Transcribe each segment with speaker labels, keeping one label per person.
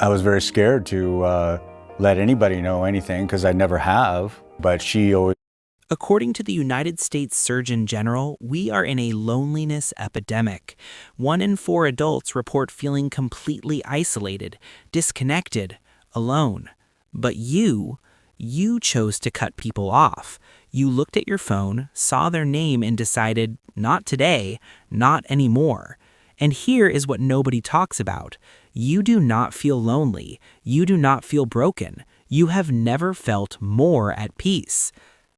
Speaker 1: I was very scared to let anybody know anything because I never have, but she always.
Speaker 2: According to the United States Surgeon General, we are in a loneliness epidemic. 1 in 4 adults report feeling completely isolated, disconnected, alone. But you chose to cut people off. You looked at your phone, saw their name, and decided, not today, not anymore. And here is what nobody talks about. You do not feel lonely. You do not feel broken. You have never felt more at peace.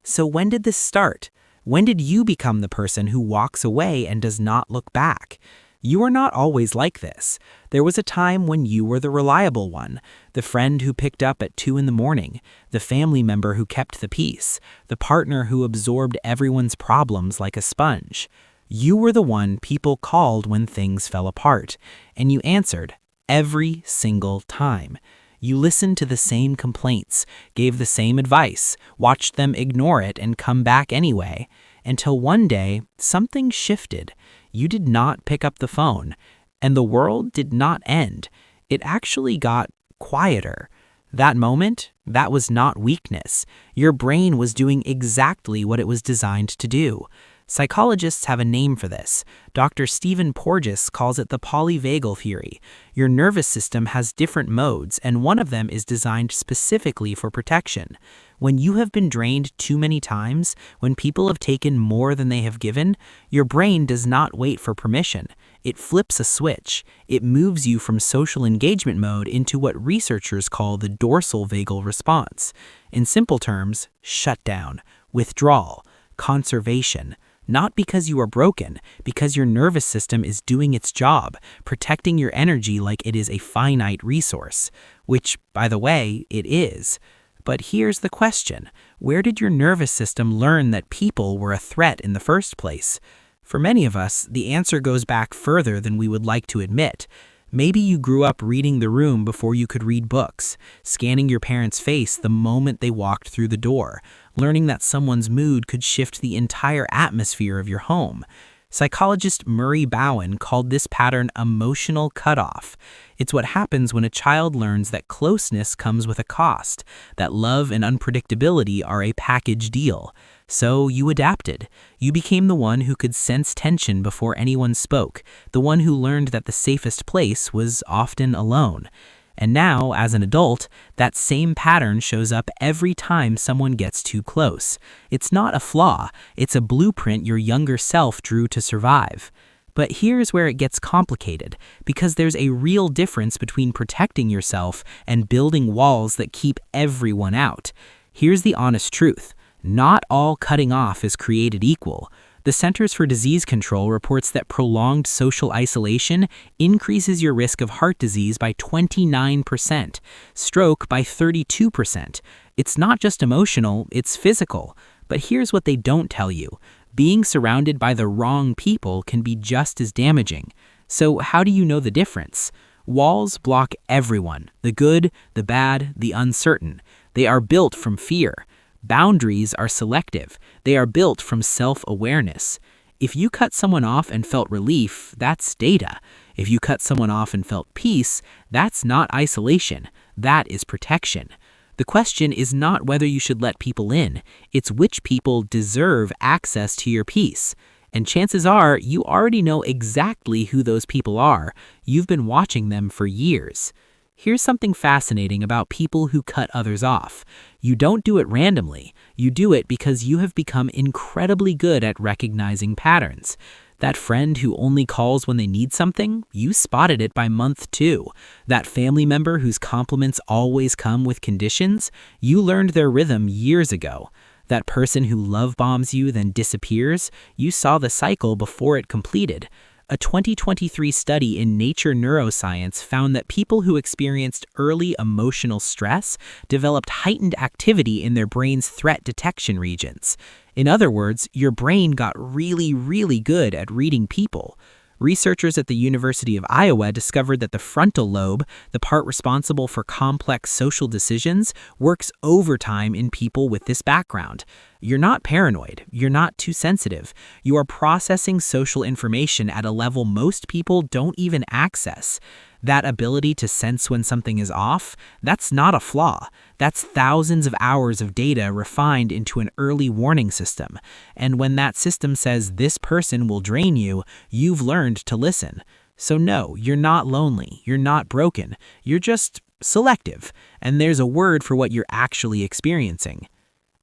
Speaker 2: So when did this start? When did you become the person who walks away and does not look back? You are not always like this. There was a time when you were the reliable one, the friend who picked up at 2 in the morning, the family member who kept the peace, the partner who absorbed everyone's problems like a sponge. You were the one people called when things fell apart, and you answered every single time. You listened to the same complaints, gave the same advice, watched them ignore it and come back anyway, until one day something shifted. You did not pick up the phone, and the world did not end. It actually got quieter. That moment, that was not weakness. Your brain was doing exactly what it was designed to do. Psychologists have a name for this. Dr. Stephen Porges calls it the polyvagal theory. Your nervous system has different modes, and one of them is designed specifically for protection. When you have been drained too many times, when people have taken more than they have given, your brain does not wait for permission. It flips a switch. It moves you from social engagement mode into what researchers call the dorsal vagal response. In simple terms, shutdown, withdrawal, conservation. Not because you are broken, because your nervous system is doing its job, protecting your energy like it is a finite resource, which, by the way, it is. But here's the question. Where did your nervous system learn that people were a threat in the first place? For many of us, the answer goes back further than we would like to admit. Maybe you grew up reading The Room before you could read books, scanning your parents' face the moment they walked through the door, learning that someone's mood could shift the entire atmosphere of your home. Psychologist Murray Bowen called this pattern emotional cutoff. It's what happens when a child learns that closeness comes with a cost, that love and unpredictability are a package deal. So you adapted. You became the one who could sense tension before anyone spoke, the one who learned that the safest place was often alone. And now, as an adult, that same pattern shows up every time someone gets too close. It's not a flaw, it's a blueprint your younger self drew to survive. But here's where it gets complicated, because there's a real difference between protecting yourself and building walls that keep everyone out. Here's the honest truth. Not all cutting off is created equal. The Centers for Disease Control reports that prolonged social isolation increases your risk of heart disease by 29%, stroke by 32%. It's not just emotional, it's physical. But here's what they don't tell you. Being surrounded by the wrong people can be just as damaging. So how do you know the difference? Walls block everyone, the good, the bad, the uncertain. They are built from fear. Boundaries are selective. They are built from self-awareness. If you cut someone off and felt relief, that's data. If you cut someone off and felt peace, that's not isolation. That is protection. The question is not whether you should let people in. It's which people deserve access to your peace. And chances are you already know exactly who those people are. You've been watching them for years. Here's something fascinating about people who cut others off. You don't do it randomly. You do it because you have become incredibly good at recognizing patterns. That friend who only calls when they need something, you spotted it by month 2. That family member whose compliments always come with conditions, you learned their rhythm years ago. That person who love bombs you then disappears, you saw the cycle before it completed. A 2023 study in Nature Neuroscience found that people who experienced early emotional stress developed heightened activity in their brain's threat detection regions. In other words, your brain got really good at reading people. Researchers at the University of Iowa discovered that the frontal lobe, the part responsible for complex social decisions, works overtime in people with this background. You're not paranoid. You're not too sensitive. You are processing social information at a level most people don't even access. That ability to sense when something is off, that's not a flaw. That's thousands of hours of data refined into an early warning system. And when that system says this person will drain you, you've learned to listen. So no, you're not lonely, you're not broken, you're just selective, and there's a word for what you're actually experiencing.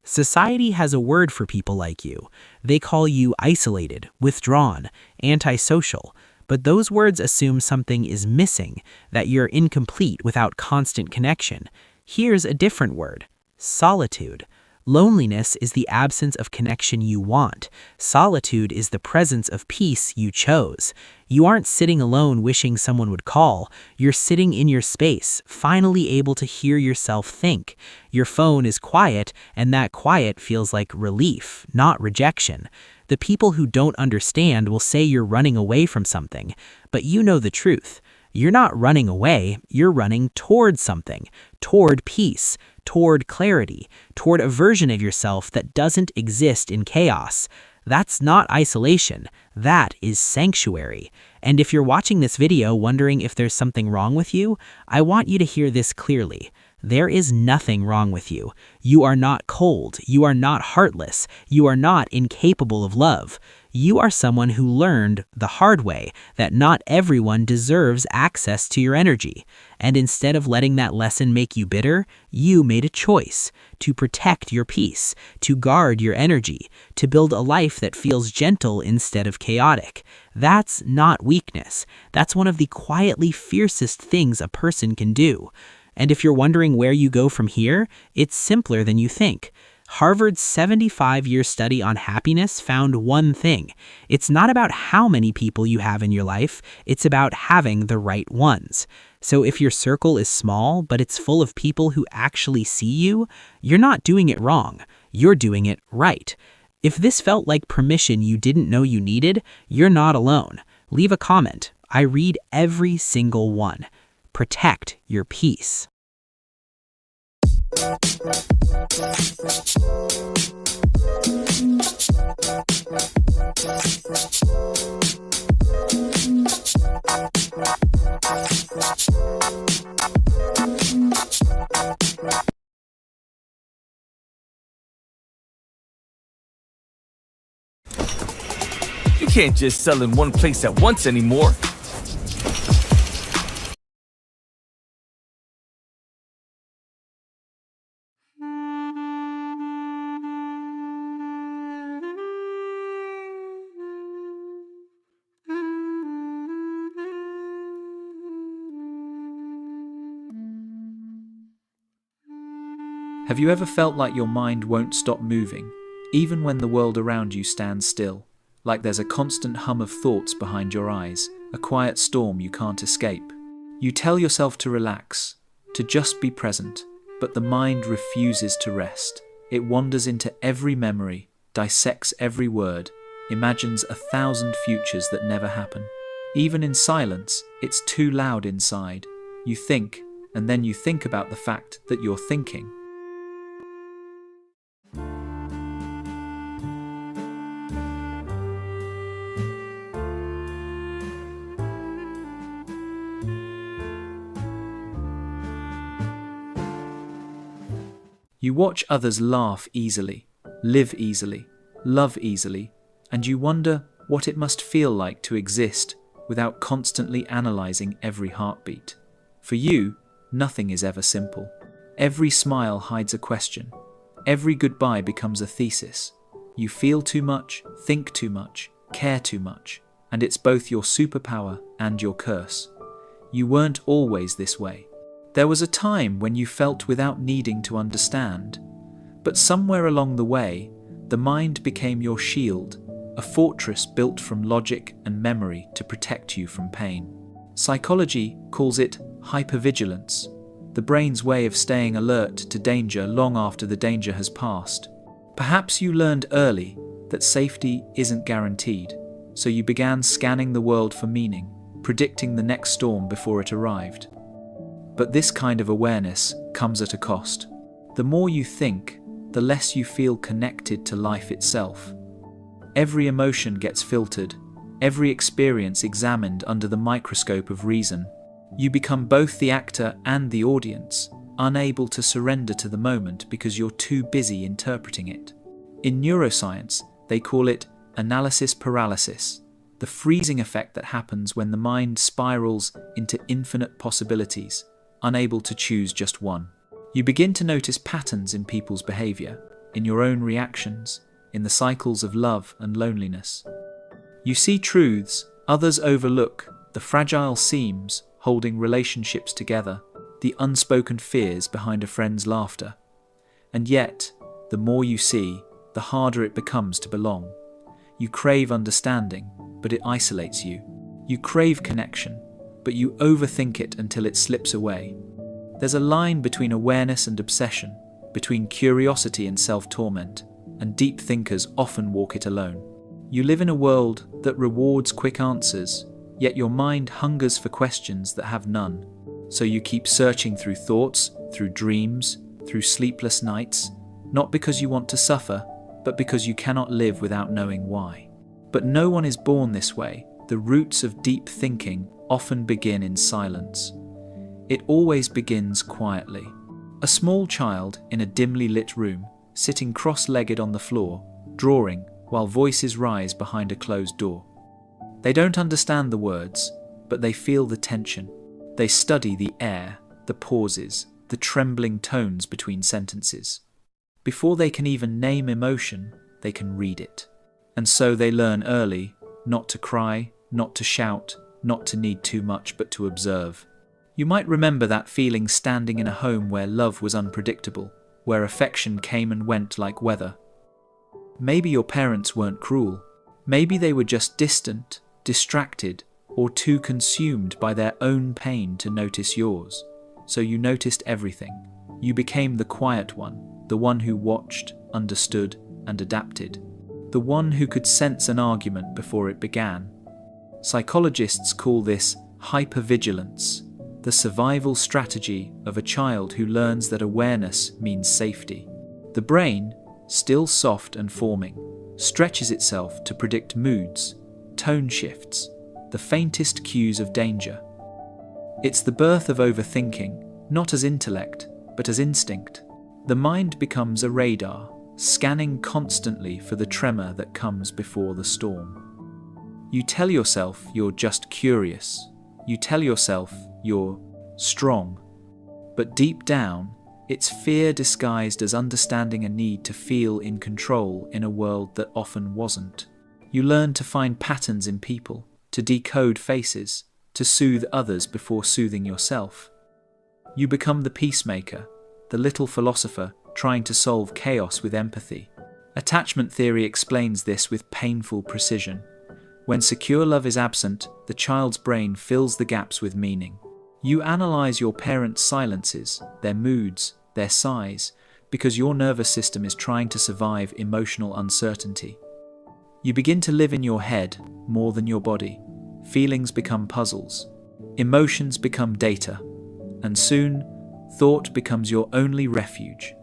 Speaker 2: Society has a word for people like you. They call you isolated, withdrawn, antisocial, but those words assume something is missing, that you're incomplete without constant connection. Here's a different word: solitude. Loneliness is the absence of connection you want. Solitude is the presence of peace you chose. You aren't sitting alone wishing someone would call. You're sitting in your space, finally able to hear yourself think. Your phone is quiet, and that quiet feels like relief, not rejection. The people who don't understand will say you're running away from something, but you know the truth. You're not running away, you're running toward something, toward peace, toward clarity, toward a version of yourself that doesn't exist in chaos. That's not isolation, that is sanctuary. And if you're watching this video wondering if there's something wrong with you, I want you to hear this clearly. There is nothing wrong with you. You are not cold, you are not heartless, you are not incapable of love. You are someone who learned the hard way that not everyone deserves access to your energy. And instead of letting that lesson make you bitter, you made a choice to protect your peace, to guard your energy, to build a life that feels gentle instead of chaotic. That's not weakness. That's one of the quietly fiercest things a person can do. And if you're wondering where you go from here, it's simpler than you think. Harvard's 75-year study on happiness found one thing. It's not about how many people you have in your life, it's about having the right ones. So if your circle is small, but it's full of people who actually see you, you're not doing it wrong. You're doing it right. If this felt like permission you didn't know you needed, you're not alone. Leave a comment. I read every single one. Protect your peace.
Speaker 3: You can't just sell in one place at once anymore.
Speaker 4: Have you ever felt like your mind won't stop moving, even when the world around you stands still? Like there's a constant hum of thoughts behind your eyes, a quiet storm you can't escape. You tell yourself to relax, to just be present, but the mind refuses to rest. It wanders into every memory, dissects every word, imagines 1,000 futures that never happen. Even in silence, it's too loud inside. You think, and then you think about the fact that you're thinking. You watch others laugh easily, live easily, love easily, and you wonder what it must feel like to exist without constantly analyzing every heartbeat. For you, nothing is ever simple. Every smile hides a question. Every goodbye becomes a thesis. You feel too much, think too much, care too much, and it's both your superpower and your curse. You weren't always this way. There was a time when you felt without needing to understand, but somewhere along the way, the mind became your shield, a fortress built from logic and memory to protect you from pain. Psychology calls it hypervigilance, the brain's way of staying alert to danger long after the danger has passed. Perhaps you learned early that safety isn't guaranteed, so you began scanning the world for meaning, predicting the next storm before it arrived. But this kind of awareness comes at a cost. The more you think, the less you feel connected to life itself. Every emotion gets filtered, every experience examined under the microscope of reason. You become both the actor and the audience, unable to surrender to the moment because you're too busy interpreting it. In neuroscience, they call it analysis paralysis, the freezing effect that happens when the mind spirals into infinite possibilities, unable to choose just one. You begin to notice patterns in people's behavior, in your own reactions, in the cycles of love and loneliness. You see truths others overlook, the fragile seams holding relationships together, the unspoken fears behind a friend's laughter. And yet, the more you see, the harder it becomes to belong. You crave understanding, but it isolates you. You crave connection, but you overthink it until it slips away. There's a line between awareness and obsession, between curiosity and self-torment, and deep thinkers often walk it alone. You live in a world that rewards quick answers, yet your mind hungers for questions that have none. So you keep searching through thoughts, through dreams, through sleepless nights, not because you want to suffer, but because you cannot live without knowing why. But no one is born this way. The roots of deep thinking often begin in silence. It always begins quietly. A small child in a dimly lit room, sitting cross-legged on the floor, drawing, while voices rise behind a closed door. They don't understand the words, but they feel the tension. They study the air, the pauses, the trembling tones between sentences. Before they can even name emotion, they can read it. And so they learn early not to cry, not to shout, not to need too much, but to observe. You might remember that feeling standing in a home where love was unpredictable, where affection came and went like weather. Maybe your parents weren't cruel. Maybe they were just distant, distracted, or too consumed by their own pain to notice yours. So you noticed everything. You became the quiet one, the one who watched, understood, and adapted. The one who could sense an argument before it began. Psychologists call this hypervigilance, the survival strategy of a child who learns that awareness means safety. The brain, still soft and forming, stretches itself to predict moods, tone shifts, the faintest cues of danger. It's the birth of overthinking, not as intellect, but as instinct. The mind becomes a radar, scanning constantly for the tremor that comes before the storm. You tell yourself you're just curious. You tell yourself you're strong. But deep down, it's fear disguised as understanding a need to feel in control in a world that often wasn't. You learn to find patterns in people, to decode faces, to soothe others before soothing yourself. You become the peacemaker, the little philosopher trying to solve chaos with empathy. Attachment theory explains this with painful precision. When secure love is absent, the child's brain fills the gaps with meaning. You analyze your parents' silences, their moods, their sighs, because your nervous system is trying to survive emotional uncertainty. You begin to live in your head more than your body. Feelings become puzzles. Emotions become data. And soon, thought becomes your only refuge.